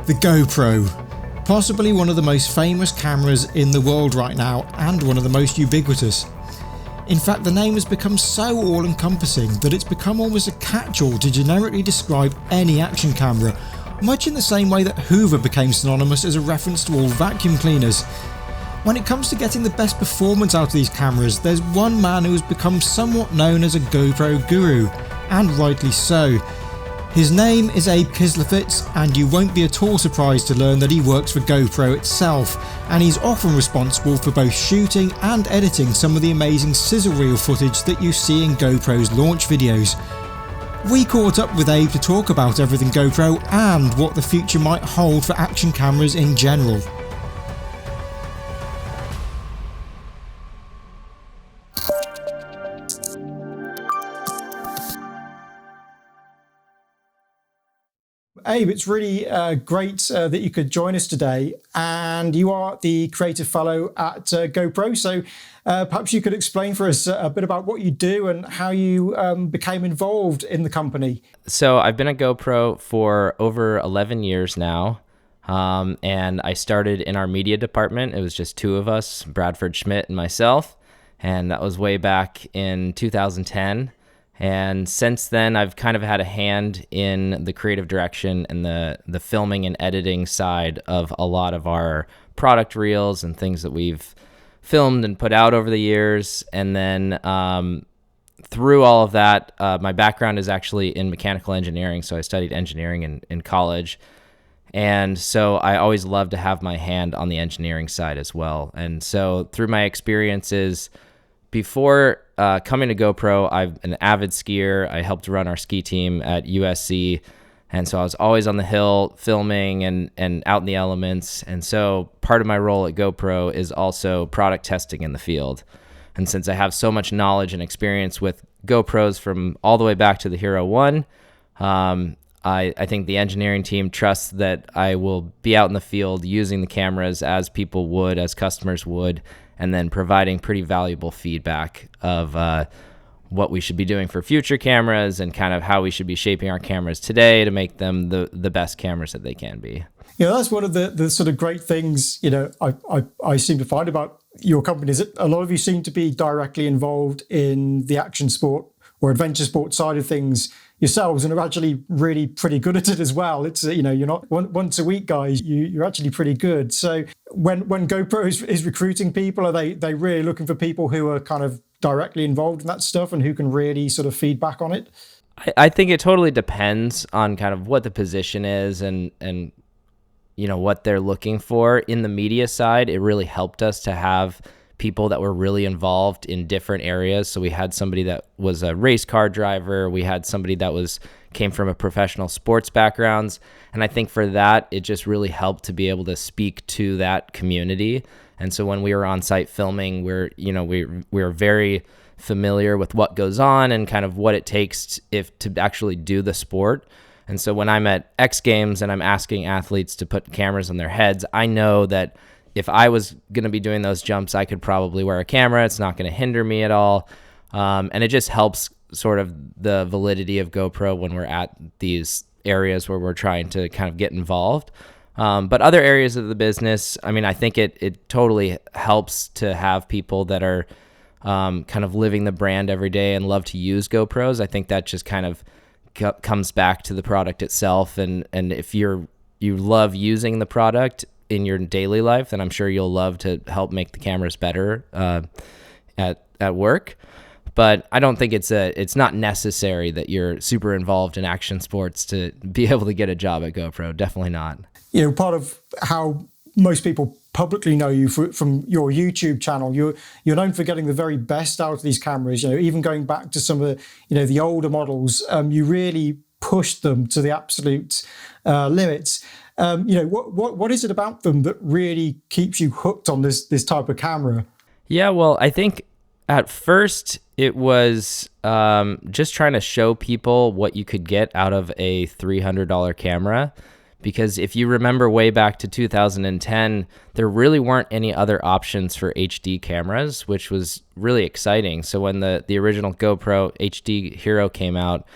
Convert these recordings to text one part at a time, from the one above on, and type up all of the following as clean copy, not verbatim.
The GoPro, possibly one of the most famous cameras in the world right now and one of the most ubiquitous. In fact, the name has become so all-encompassing that it's become almost a catch-all to generically describe any action camera, much in the same way that Hoover became synonymous as a reference to all vacuum cleaners. When it comes to getting the best performance out of these cameras, there's one man who has become somewhat known as a GoPro guru, and rightly so. His name is Abe Kislevitz, and you won't be at all surprised to learn that he works for GoPro itself, and he's often responsible for both shooting and editing some of the amazing sizzle reel footage that you see in GoPro's launch videos. We caught up with Abe to talk about everything GoPro and what the future might hold for action cameras in general. Abe, it's really great that you could join us today, and you are the Creative Fellow at GoPro, so perhaps you could explain for us a bit about what you do and how you became involved in the company. So I've been at GoPro for over 11 years now, and I started in our media department. It was just two of us, Bradford Schmidt and myself, and that was way back in 2010. And since then, I've kind of had a hand in the creative direction and the filming and editing side of a lot of our product reels and things that we've filmed and put out over the years. And then through all of that, my background is actually in mechanical engineering. So I studied engineering in college. And so I always love to have my hand on the engineering side as well. And so through my experiences before coming to GoPro, I'm an avid skier. I helped run our ski team at USC. And so I was always on the hill filming and out in the elements. And so part of my role at GoPro is also product testing in the field. And since I have so much knowledge and experience with GoPros from all the way back to the Hero 1, I think the engineering team trusts that I will be out in the field using the cameras as people would, as customers would, and then providing pretty valuable feedback of what we should be doing for future cameras and kind of how we should be shaping our cameras today to make them the best cameras that they can be. You know, that's one of the sort of great things, you know, I seem to find about your company is that a lot of you seem to be directly involved in the action sport or adventure sport side of things yourselves, and are actually really pretty good at it as well. It's, you know, you're not once a week guys, you're actually pretty good. So when GoPro is recruiting people, are they really looking for people who are kind of directly involved in that stuff and who can really sort of feed back on it? I think it totally depends on kind of what the position is and you know what they're looking for. In the media side, it really helped us to have people that were really involved in different areas. So we had somebody that was a race car driver. We had somebody that came from a professional sports backgrounds. And I think for that, it just really helped to be able to speak to that community. And so when we were on site filming, we're very familiar with what goes on and kind of what it takes to actually do the sport. And so when I'm at X Games and I'm asking athletes to put cameras on their heads, I know that if I was going to be doing those jumps, I could probably wear a camera. It's not going to hinder me at all. And it just helps sort of the validity of GoPro when we're at these areas where we're trying to kind of get involved. But other areas of the business, I mean, I think it totally helps to have people that are kind of living the brand every day and love to use GoPros. I think that just kind of comes back to the product itself. And if you love using the product in your daily life, then I'm sure you'll love to help make the cameras better at work. But I don't think it's not necessary that you're super involved in action sports to be able to get a job at GoPro. Definitely not. You know, part of how most people publicly know you from your YouTube channel, you're known for getting the very best out of these cameras. You know, even going back to some of the older models, you really pushed them to the absolute limits. What is it about them that really keeps you hooked on this type of camera? Yeah, well, I think at first it was just trying to show people what you could get out of a $300 camera. Because if you remember way back to 2010, there really weren't any other options for HD cameras, which was really exciting. So when the original GoPro HD Hero came out,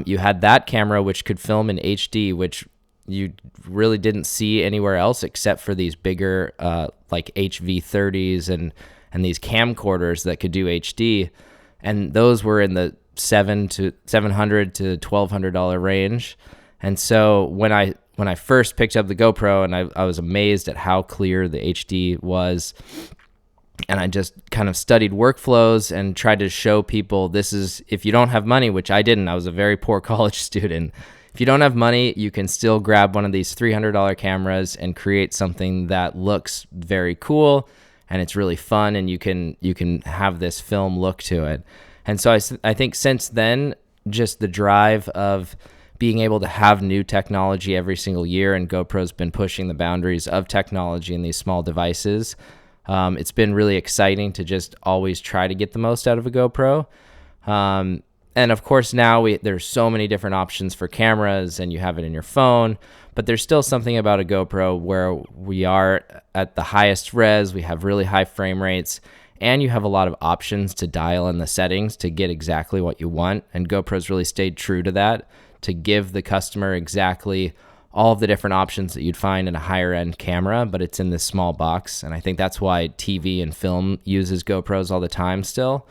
you had that camera which could film in HD, which you really didn't see anywhere else except for these bigger like HV30s and these camcorders that could do HD, and those were in the $700 to $1,200 range. And so when I first picked up the GoPro, and I was amazed at how clear the HD was, and I just kind of studied workflows and tried to show people, this is, if you don't have money, which I didn't, I was a very poor college student. If you don't have money, you can still grab one of these $300 cameras and create something that looks very cool, and it's really fun, and you can have this film look to it. And so I think since then, just the drive of being able to have new technology every single year, and GoPro's been pushing the boundaries of technology in these small devices. It's been really exciting to just always try to get the most out of a GoPro. And of course now there's so many different options for cameras, and you have it in your phone, but there's still something about a GoPro where we are at the highest res, we have really high frame rates, and you have a lot of options to dial in the settings to get exactly what you want. And GoPro's really stayed true to that, to give the customer exactly all of the different options that you'd find in a higher end camera, but it's in this small box. And I think that's why TV and film uses GoPros all the time still.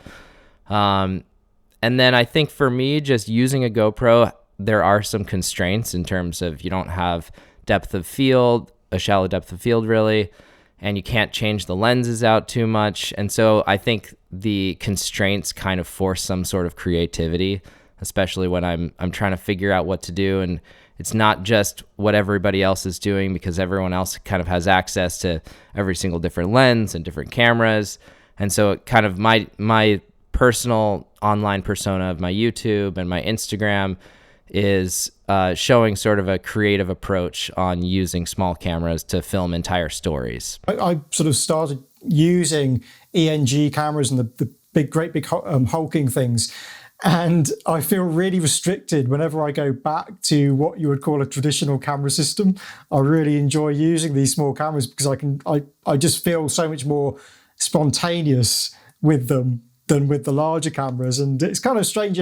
And then I think for me, just using a GoPro, there are some constraints in terms of you don't have depth of field, a shallow depth of field really, and you can't change the lenses out too much. And so I think the constraints kind of force some sort of creativity, especially when I'm trying to figure out what to do. And it's not just what everybody else is doing, because everyone else kind of has access to every single different lens and different cameras. And so it kind of my personal online persona of my YouTube and my Instagram is showing sort of a creative approach on using small cameras to film entire stories. I sort of started using ENG cameras and the great big hulking things, and I feel really restricted whenever I go back to what you would call a traditional camera system. I really enjoy using these small cameras because I just feel so much more spontaneous with them than with the larger cameras. And it's kind of strange,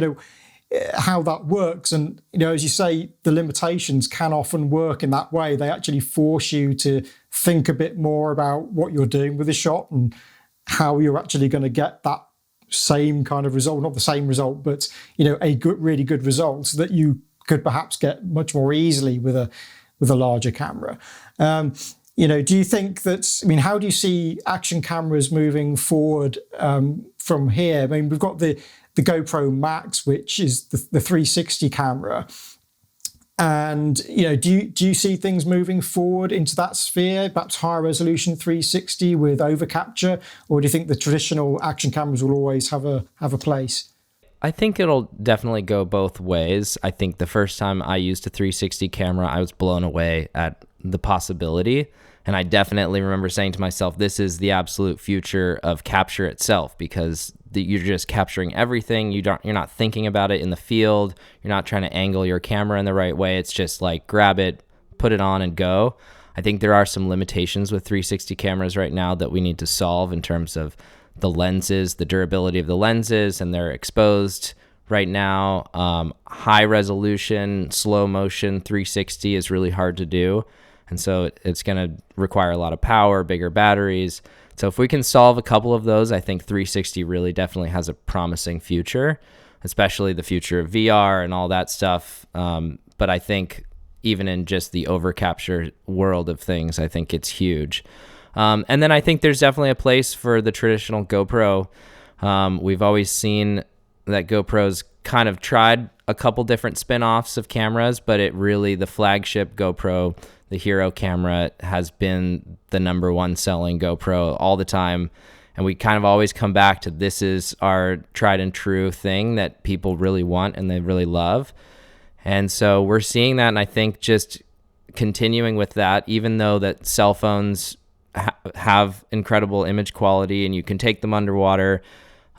how that works. And, as you say, the limitations can often work in that way. They actually force you to think a bit more about what you're doing with the shot and how you're actually going to get that same kind of result, not the same result, but, a really good result that you could perhaps get much more easily with a larger camera. Do you think how do you see action cameras moving forward from here? I mean, we've got the GoPro Max, which is the 360 camera. And, do you see things moving forward into that sphere, perhaps higher resolution 360 with overcapture? Or do you think the traditional action cameras will always have a place? I think it'll definitely go both ways. I think the first time I used a 360 camera, I was blown away at the possibility. And I definitely remember saying to myself, this is the absolute future of capture itself, because you're just capturing everything. You're not thinking about it in the field. You're not trying to angle your camera in the right way. It's just like grab it, put it on and go. I think there are some limitations with 360 cameras right now that we need to solve in terms of the lenses, the durability of the lenses, and they're exposed right now. High resolution, slow motion 360 is really hard to do. And so it's going to require a lot of power, bigger batteries. So if we can solve a couple of those, I think 360 really definitely has a promising future, especially the future of VR and all that stuff. But I think even in just the overcapture world of things, I think it's huge. And then I think there's definitely a place for the traditional GoPro. We've always seen that GoPro's kind of tried a couple different spin-offs of cameras, but the flagship GoPro, the hero camera, has been the number one selling GoPro all the time. And we kind of always come back to, this is our tried and true thing that people really want and they really love. And so we're seeing that. And I think just continuing with that, even though that cell phones have incredible image quality and you can take them underwater,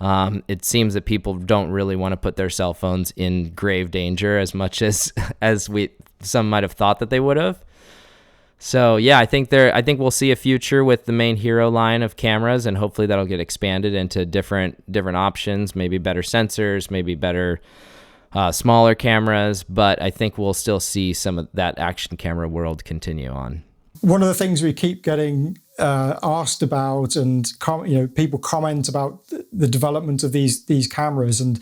it seems that people don't really want to put their cell phones in grave danger as much as some might have thought that they would have. So yeah, I think we'll see a future with the main hero line of cameras, and hopefully that'll get expanded into different options, maybe better sensors, maybe better smaller cameras, but I think we'll still see some of that action camera world continue on. One of the things we keep getting asked about, and people comment about the development of these cameras, and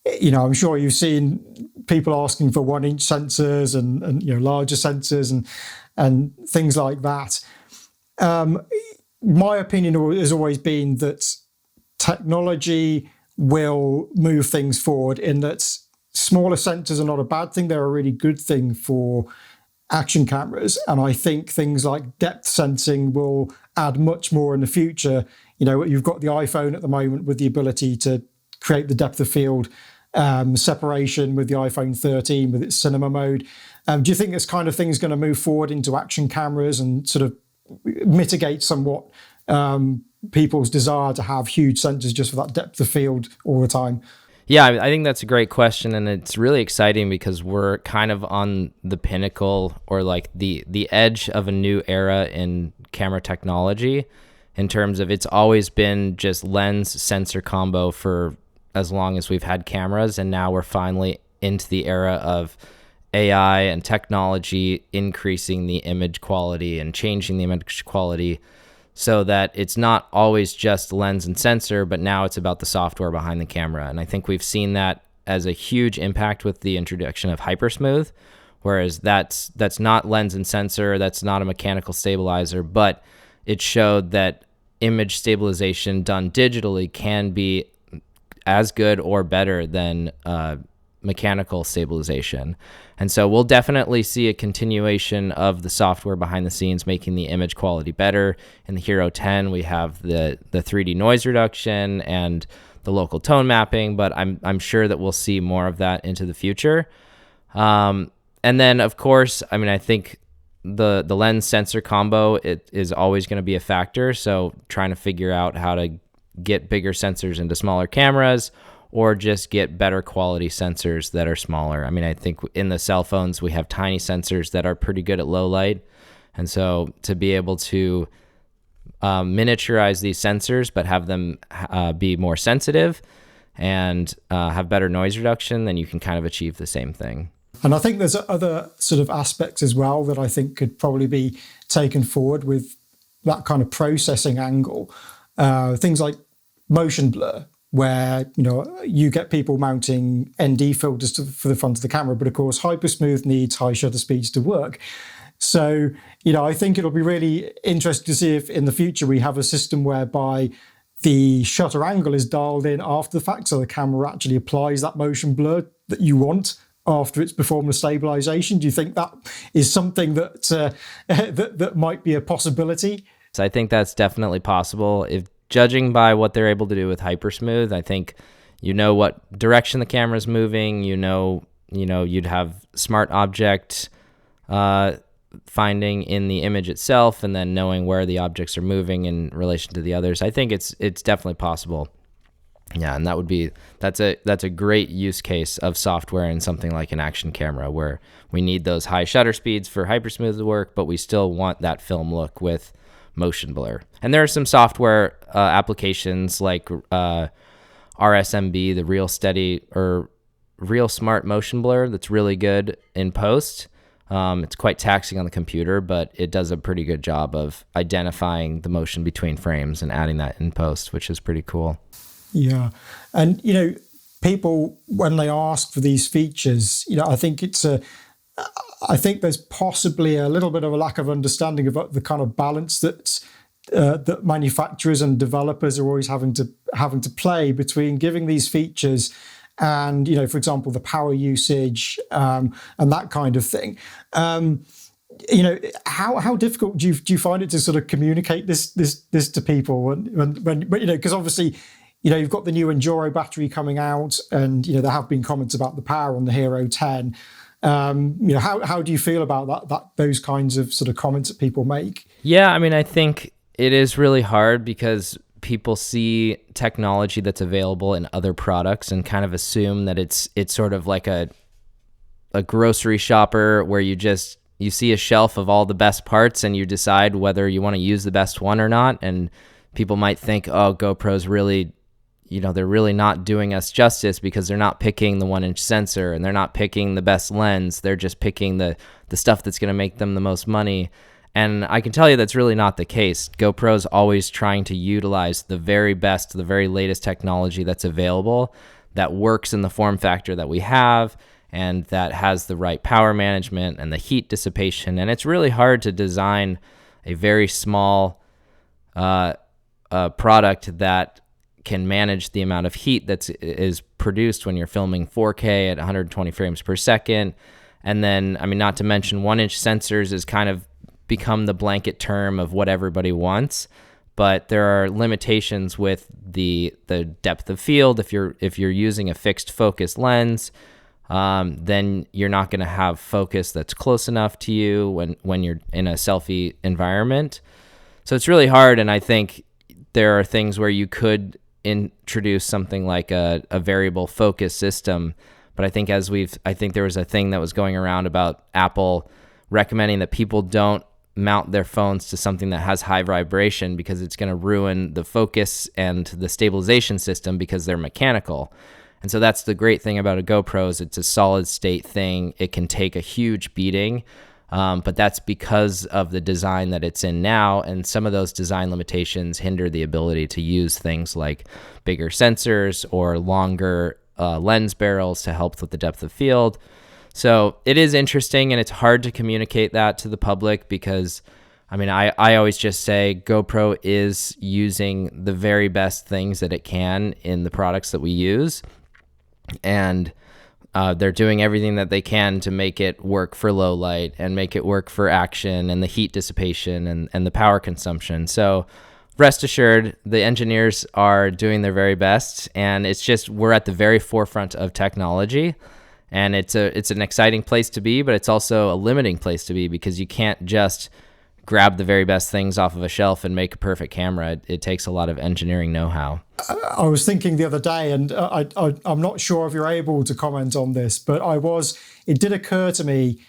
I'm sure you've seen people asking for 1-inch sensors and larger sensors and things like that. My opinion has always been that technology will move things forward, in that smaller sensors are not a bad thing. They're a really good thing for action cameras. And I think things like depth sensing will add much more in the future. You've got the iPhone at the moment with the ability to create the depth of field separation with the iPhone 13 with its cinema mode. Do you think this kind of thing is going to move forward into action cameras and sort of mitigate somewhat people's desire to have huge sensors just for that depth of field all the time? Yeah, I think that's a great question, and it's really exciting because we're kind of on the pinnacle, or like the edge of a new era in camera technology, in terms of it's always been just lens sensor combo for as long as we've had cameras, and now we're finally into the era of AI and technology increasing the image quality and changing the image quality, so that it's not always just lens and sensor, but now it's about the software behind the camera. And I think we've seen that as a huge impact with the introduction of Hypersmooth, whereas that's not lens and sensor, that's not a mechanical stabilizer, but it showed that image stabilization done digitally can be as good or better than mechanical stabilization. And so we'll definitely see a continuation of the software behind the scenes making the image quality better. In the Hero 10, we have the 3D noise reduction and the local tone mapping, but I'm sure that we'll see more of that into the future. And then, of course, I think the lens sensor combo, it is always going to be a factor. So trying to figure out how to get bigger sensors into smaller cameras, or just get better quality sensors that are smaller. I think in the cell phones, we have tiny sensors that are pretty good at low light. And so to be able to miniaturize these sensors, but have them be more sensitive and have better noise reduction, then you can kind of achieve the same thing. And I think there's other sort of aspects as well that I think could probably be taken forward with that kind of processing angle. Things like motion blur, where you get people mounting ND filters for the front of the camera, but of course Hypersmooth needs high shutter speeds to work. So I think it'll be really interesting to see if in the future we have a system whereby the shutter angle is dialed in after the fact, so the camera actually applies that motion blur that you want after it's performed the stabilization. Do you think that is something that that might be a possibility? So I think that's definitely possible. If judging by what they're able to do with Hypersmooth, I think what direction the camera's moving, you'd have smart object finding in the image itself, and then knowing where the objects are moving in relation to the others. I think it's definitely possible. Yeah, and that's a great use case of software in something like an action camera, where we need those high shutter speeds for Hypersmooth to work, but we still want that film look with motion blur. And there are some software applications like RSMB, the Real Steady or Real Smart Motion Blur, that's really good in post. It's quite taxing on the computer, but it does a pretty good job of identifying the motion between frames and adding that in post, which is pretty cool. Yeah. And, people, when they ask for these features, I think I think there's possibly a little bit of a lack of understanding about the kind of balance that manufacturers and developers are always having to play between giving these features and, for example, the power usage and that kind of thing. How difficult do you find it to sort of communicate this to people when because obviously, you've got the new Enduro battery coming out, and there have been comments about the power on the Hero 10. How do you feel about those kinds of sort of comments that people make? Yeah, I think it is really hard because people see technology that's available in other products and kind of assume that it's sort of like a grocery shopper where you see a shelf of all the best parts and you decide whether you want to use the best one or not. And people might think, oh, GoPro's really they're really not doing us justice, because they're not picking the 1-inch sensor and they're not picking the best lens. They're just picking the stuff that's going to make them the most money. And I can tell you that's really not the case. GoPro's always trying to utilize the very best, the very latest technology that's available, that works in the form factor that we have, and that has the right power management and the heat dissipation. And it's really hard to design a very small product that can manage the amount of heat that is produced when you're filming 4K at 120 frames per second. And then, not to mention 1-inch sensors is kind of become the blanket term of what everybody wants, but there are limitations with the depth of field. If you're using a fixed focus lens, then you're not going to have focus that's close enough to you when you're in a selfie environment. So it's really hard, and I think there are things where you could introduce something like a variable focus system. But I think I think there was a thing that was going around about Apple recommending that people don't mount their phones to something that has high vibration, because it's going to ruin the focus and the stabilization system, because they're mechanical. And so that's the great thing about a GoPro, is it's a solid state thing. It can take a huge beating, but that's because of the design that it's in now. And some of those design limitations hinder the ability to use things like bigger sensors or longer lens barrels to help with the depth of field. So it is interesting, and it's hard to communicate that to the public, because I always just say GoPro is using the very best things that it can in the products that we use. And they're doing everything that they can to make it work for low light and make it work for action and the heat dissipation and the power consumption. So rest assured, the engineers are doing their very best, and it's just, we're at the very forefront of technology, and it's an exciting place to be, but it's also a limiting place to be, because you can't just grab the very best things off of a shelf and make a perfect camera. It takes a lot of engineering know-how. I was thinking the other day, and I'm not sure if you're able to comment on this, but it did occur to me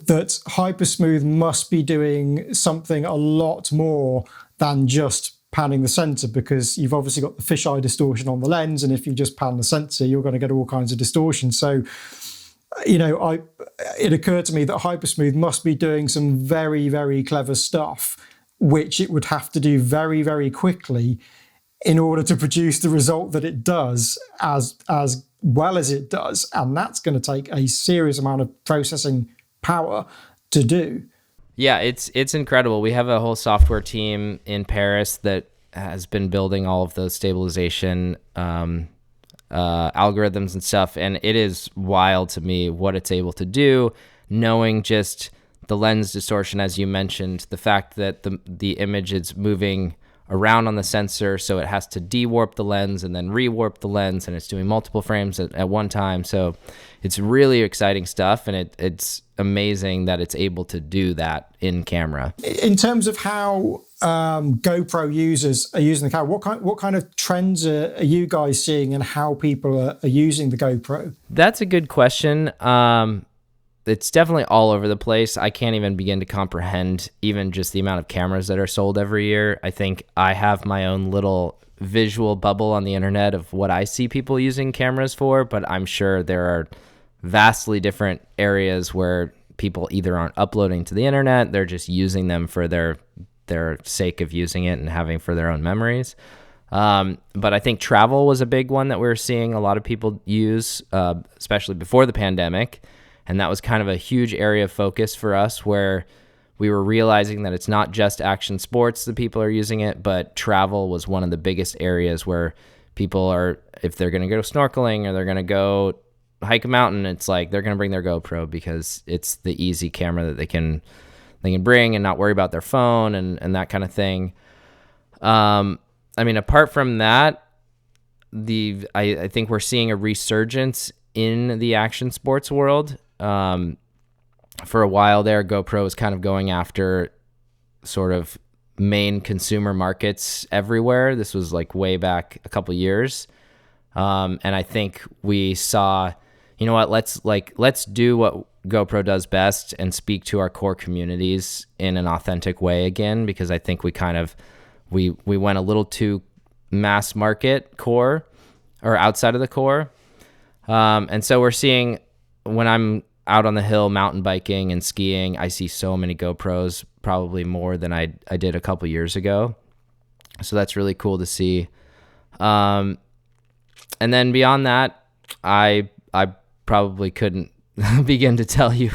that Hypersmooth must be doing something a lot more than just panning the sensor, because you've obviously got the fisheye distortion on the lens, and if you just pan the sensor, you're going to get all kinds of distortion. So, it occurred to me that Hypersmooth must be doing some very, very clever stuff, which it would have to do very, very quickly in order to produce the result that it does as well as it does. And that's going to take a serious amount of processing power to do. Yeah, it's incredible. We have a whole software team in Paris that has been building all of those stabilization algorithms and stuff, and it is wild to me what it's able to do, knowing just the lens distortion, as you mentioned, the fact that the image is moving around on the sensor, so it has to de-warp the lens and then re-warp the lens, and it's doing multiple frames at one time. So it's really exciting stuff, and it's amazing that it's able to do that in camera. In terms of how GoPro users are using the camera, what kind of trends are you guys seeing, and how people are using the GoPro? That's a good question. It's definitely all over the place. I can't even begin to comprehend even just the amount of cameras that are sold every year. I think I have my own little visual bubble on the internet of what I see people using cameras for, but I'm sure there are vastly different areas where people either aren't uploading to the internet, they're just using them for their sake of using it and having for their own memories. But I think travel was a big one that we were seeing a lot of people use, especially before the pandemic. And that was kind of a huge area of focus for us, where we were realizing that it's not just action sports that people are using it, but travel was one of the biggest areas where people are, if they're going to go snorkeling or they're going to go hike a mountain, it's like they're going to bring their GoPro because it's the easy camera that they can bring and not worry about their phone and that kind of thing. Apart from that, I think we're seeing a resurgence in the action sports world. For a while there, GoPro was kind of going after sort of main consumer markets everywhere. This was like way back a couple years. And I think we saw, you know what, let's do what GoPro does best and speak to our core communities in an authentic way again, because I think we went a little too mass market core or outside of the core. And so we're seeing, when I'm out on the hill mountain biking and skiing, I see so many GoPros, probably more than I did a couple years ago. So that's really cool to see. And then beyond that, I probably couldn't begin to tell you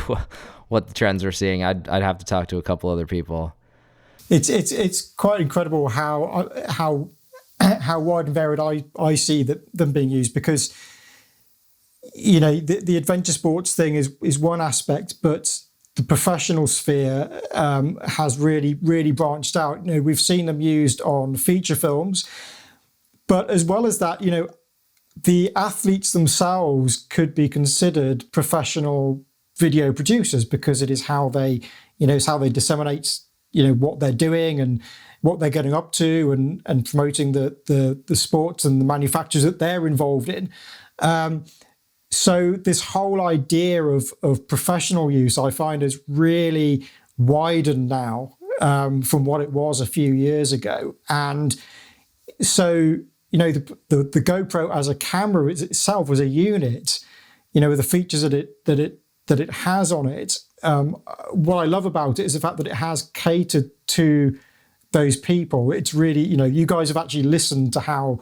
what the trends we're seeing. I'd have to talk to a couple other people. It's quite incredible how wide and varied I see them being used, because the adventure sports thing is one aspect, but the professional sphere has really branched out. We've seen them used on feature films, but as well as that, the athletes themselves could be considered professional video producers, because it is how they disseminate what they're doing and what they're getting up to, and promoting the sports and the manufacturers that they're involved in. So this whole idea of professional use, I find, has really widened now from what it was a few years ago. And so, the GoPro as a camera itself, as a unit, with the features that it has on it, what I love about it is the fact that it has catered to those people. It's really, you guys have actually listened to how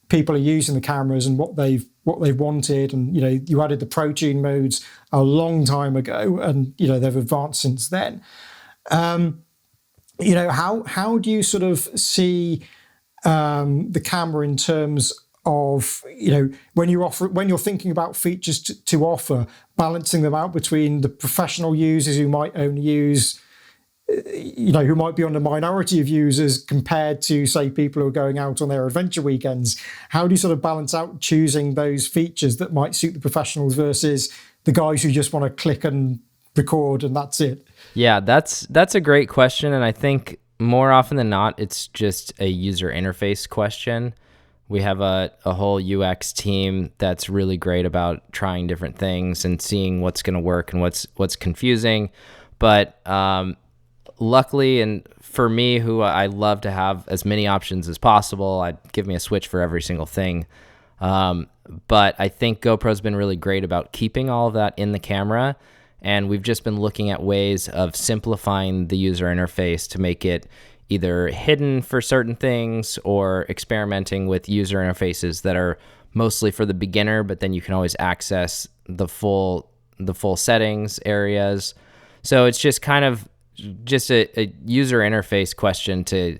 people are using the cameras and what they've wanted, and you added the protein modes a long time ago, and they've advanced since then. How do you sort of see the camera in terms of when you're thinking about features to offer, balancing them out between the professional users who might only use, who might be on the minority of users, compared to, say, people who are going out on their adventure weekends? How do you sort of balance out choosing those features that might suit the professionals versus the guys who just want to click and record and that's it? Yeah, that's a great question. And I think more often than not, it's just a user interface question. We have a whole UX team that's really great about trying different things and seeing what's going to work and what's confusing. But luckily, and for me, who I love to have as many options as possible, I'd give me a switch for every single thing. But I think GoPro's been really great about keeping all of that in the camera. And we've just been looking at ways of simplifying the user interface to make it either hidden for certain things or experimenting with user interfaces that are mostly for the beginner, but then you can always access the full settings areas. So it's just kind of just a user interface question to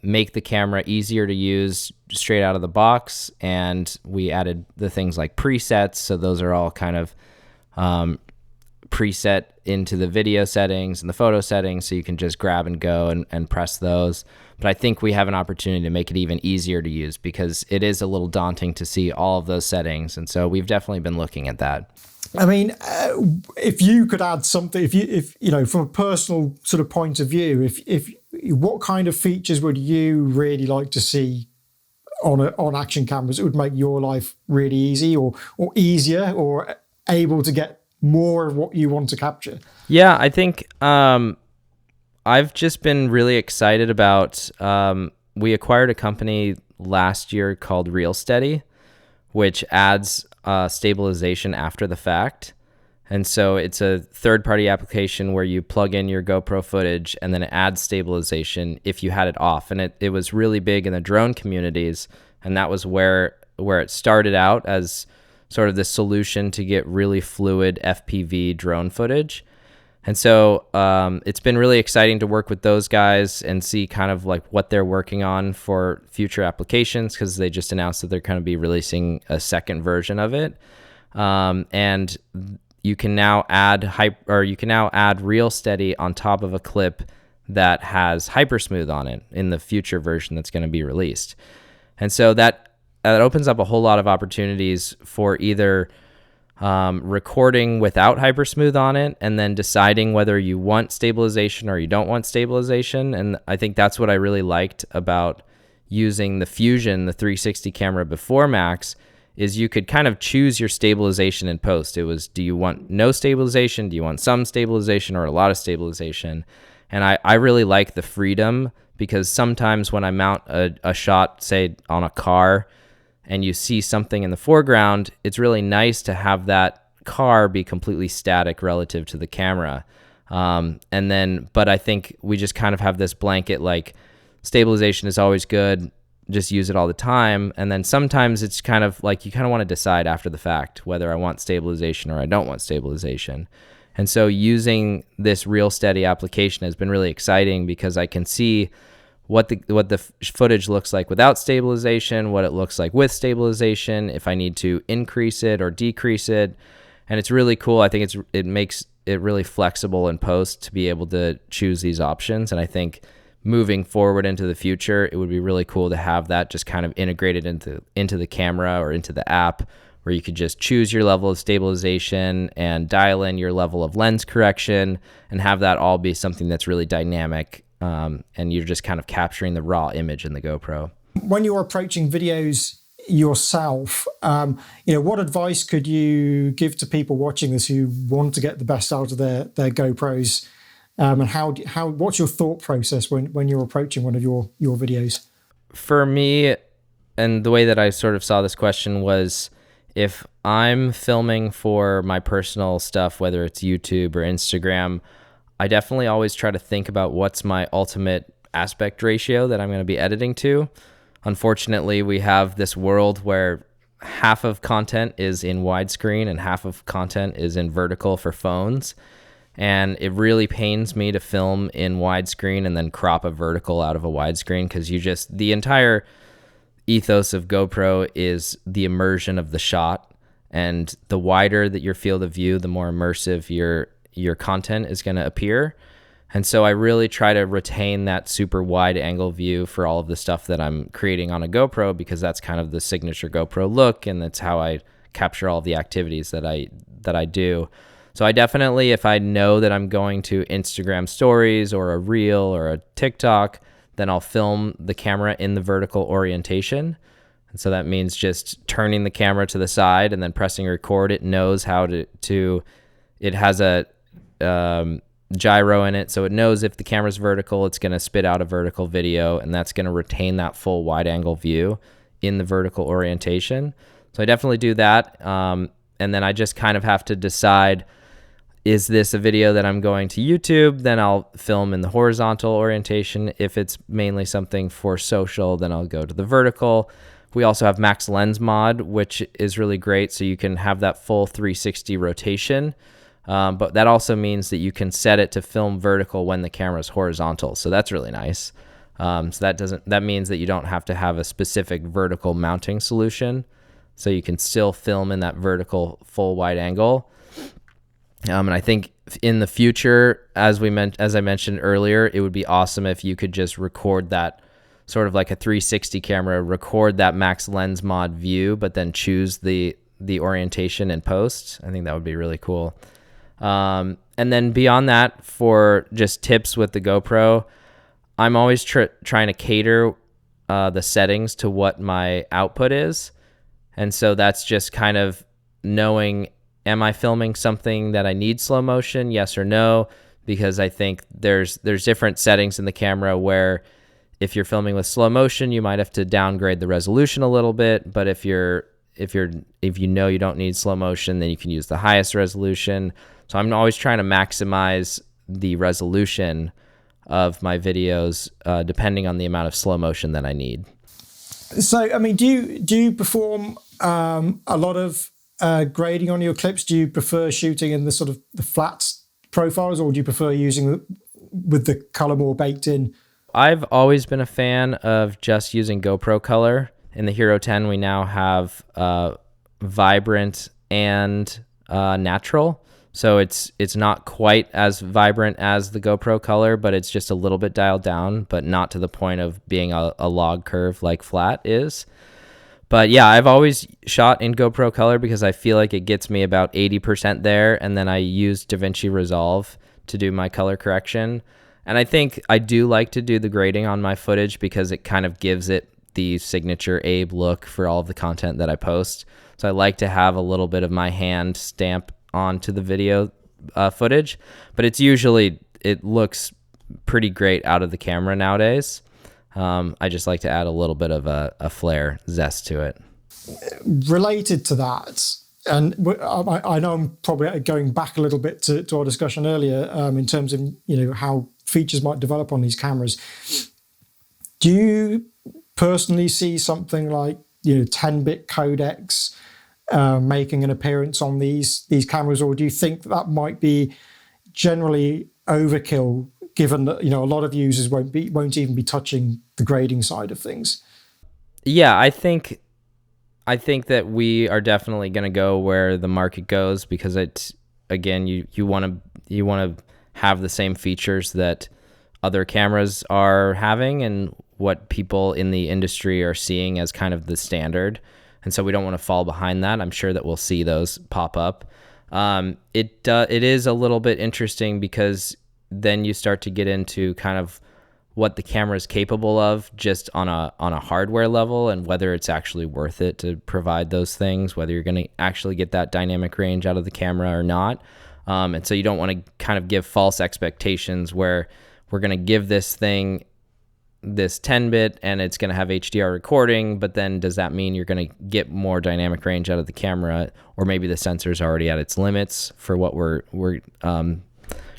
make the camera easier to use straight out of the box. And we added the things like presets. So those are all kind of preset into the video settings and the photo settings, so you can just grab and go and press those. But I think we have an opportunity to make it even easier to use, because it is a little daunting to see all of those settings. And so we've definitely been looking at that. I mean, if you could add something, if from a personal sort of point of view, if what kind of features would you really like to see on action cameras that would make your life really easy or easier, or able to get more of what you want to capture? Yeah, I think I've just been really excited about, we acquired a company last year called RealSteady, which adds stabilization after the fact. And so it's a third-party application where you plug in your GoPro footage and then it adds stabilization if you had it off. And it was really big in the drone communities, and that was where it started out as sort of the solution to get really fluid FPV drone footage. And so it's been really exciting to work with those guys and see kind of like what they're working on for future applications, because they just announced that they're going to be releasing a second version of it. And you can now add RealSteady on top of a clip that has Hypersmooth on it in the future version that's going to be released. And so that opens up a whole lot of opportunities for either recording without Hypersmooth on it and then deciding whether you want stabilization or you don't want stabilization. And I think that's what I really liked about using the Fusion, the 360 camera before Max, is you could kind of choose your stabilization in post. It was, do you want no stabilization? Do you want some stabilization or a lot of stabilization? And I really like the freedom, because sometimes when I mount a shot, say on a car, and you see something in the foreground, it's really nice to have that car be completely static relative to the camera. But I think we just kind of have this blanket, like, stabilization is always good, just use it all the time. And then sometimes it's kind of like you kind of want to decide after the fact whether I want stabilization or I don't want stabilization. And so using this real steady application has been really exciting, because I can see what the footage looks like without stabilization, what it looks like with stabilization, if I need to increase it or decrease it. And it's really cool. I think it makes it really flexible in post to be able to choose these options. And I think moving forward into the future, it would be really cool to have that just kind of integrated into the camera or into the app, where you could just choose your level of stabilization and dial in your level of lens correction and have that all be something that's really dynamic. And you're just kind of capturing the raw image in the GoPro. When you're approaching videos yourself, what advice could you give to people watching this who want to get the best out of their GoPros? And what's your thought process when you're approaching one of your videos? For me, and the way that I sort of saw this question was, if I'm filming for my personal stuff, whether it's YouTube or Instagram, I definitely always try to think about what's my ultimate aspect ratio that I'm going to be editing to. Unfortunately, we have this world where half of content is in widescreen and half of content is in vertical for phones. And it really pains me to film in widescreen and then crop a vertical out of a widescreen, because the entire ethos of GoPro is the immersion of the shot. And the wider that your field of view, the more immersive your content is going to appear. And so I really try to retain that super wide angle view for all of the stuff that I'm creating on a GoPro, because that's kind of the signature GoPro look, and that's how I capture all of the activities that I do. So I definitely, if I know that I'm going to Instagram stories or a reel or a TikTok, then I'll film the camera in the vertical orientation. And so that means just turning the camera to the side and then pressing record. It knows how to it has a gyro in it, so it knows if the camera's vertical, it's going to spit out a vertical video, and that's going to retain that full wide angle view in the vertical orientation. So I definitely do that. And then I just kind of have to decide, is this a video that I'm going to YouTube? Then I'll film in the horizontal orientation. If it's mainly something for social, then I'll go to the vertical. We also have max lens mod, which is really great. So you can have that full 360 rotation. But that also means that you can set it to film vertical when the camera is horizontal. So that's really nice. So that means that you don't have to have a specific vertical mounting solution. So you can still film in that vertical full wide angle. And I think in the future, as I mentioned earlier, it would be awesome if you could just record that sort of like a 360 camera, record that max lens mod view, but then choose the orientation in post. I think that would be really cool. And then beyond that, for just tips with the GoPro, I'm always trying to cater the settings to what my output is. And so that's just kind of knowing, am I filming something that I need slow motion? Yes or no? Because I think there's different settings in the camera where if you're filming with slow motion, you might have to downgrade the resolution a little bit. But if you know you don't need slow motion, then you can use the highest resolution. So I'm always trying to maximize the resolution of my videos depending on the amount of slow motion that I need. So, I mean, do you perform a lot of grading on your clips? Do you prefer shooting in the sort of the flat profiles, or do you prefer using with the color more baked in? I've always been a fan of just using GoPro color. In the Hero 10, we now have vibrant and natural. So it's not quite as vibrant as the GoPro color, but it's just a little bit dialed down, but not to the point of being a log curve like flat is. But yeah, I've always shot in GoPro color because I feel like it gets me about 80% there, and then I use DaVinci Resolve to do my color correction. And I think I do like to do the grading on my footage because it kind of gives it the signature Abe look for all of the content that I post. So I like to have a little bit of my hand stamp onto the video footage, but it looks pretty great out of the camera nowadays. I just like to add a little bit of a flair zest to it. Related to that, and I know I'm probably going back a little bit to our discussion earlier in terms of, you know, how features might develop on these cameras. Do you personally see something like, you know, 10-bit codecs making an appearance on these cameras, or do you think that might be generally overkill, given that, you know, a lot of users won't even be touching the grading side of things? Yeah, I think that we are definitely going to go where the market goes, because it's, again, you want to have the same features that other cameras are having and what people in the industry are seeing as kind of the standard. And so we don't want to fall behind that. I'm sure that we'll see those pop up. It is a little bit interesting, because then you start to get into kind of what the camera is capable of just on a hardware level, and whether it's actually worth it to provide those things, whether you're going to actually get that dynamic range out of the camera or not. And so you don't want to kind of give false expectations where we're going to give this thing this 10-bit and it's going to have HDR recording, but then does that mean you're going to get more dynamic range out of the camera, or maybe the sensor's already at its limits for what we're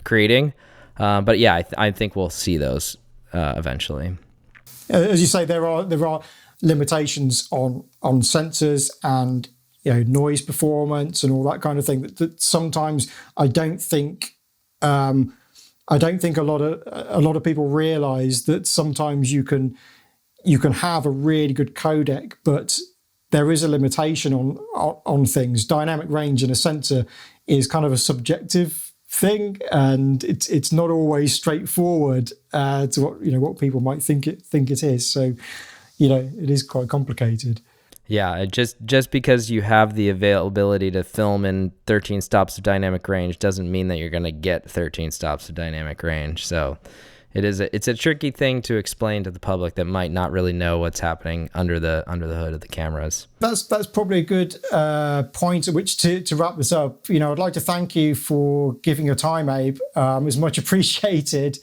creating? But yeah, I think we'll see those eventually. As you say, there are limitations on sensors and, you know, noise performance and all that kind of thing that sometimes I don't think a lot of people realize that sometimes you can have a really good codec, but there is a limitation on things. Dynamic range in a sensor is kind of a subjective thing, and it's not always straightforward to what people might think it is. So, you know, it is quite complicated. Yeah, just because you have the availability to film in 13 stops of dynamic range doesn't mean that you're going to get 13 stops of dynamic range. So it's a tricky thing to explain to the public that might not really know what's happening under the hood of the cameras. That's probably a good point at which to wrap this up. You know, I'd like to thank you for giving your time, Abe. It's much appreciated.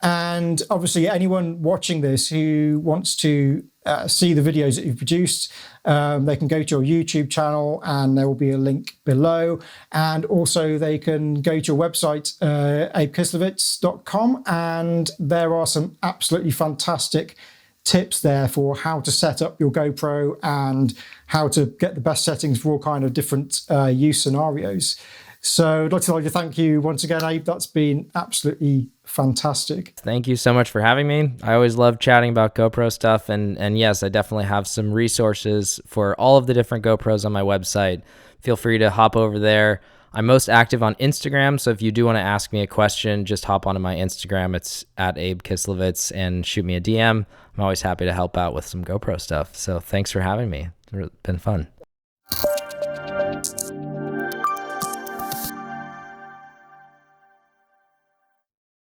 And obviously, anyone watching this who wants to see the videos that you've produced, they can go to your YouTube channel, and there will be a link below. And also they can go to your website, abekislevitz.com, and there are some absolutely fantastic tips there for how to set up your GoPro and how to get the best settings for all kind of different use scenarios. So I'd like to thank you once again, Abe. That's been absolutely fantastic. Thank you so much for having me. I always love chatting about GoPro stuff. And yes, I definitely have some resources for all of the different GoPros on my website. Feel free to hop over there. I'm most active on Instagram, so if you do want to ask me a question, just hop onto my Instagram. It's at Abe Kislevitz, and shoot me a DM. I'm always happy to help out with some GoPro stuff. So thanks for having me. It's been fun.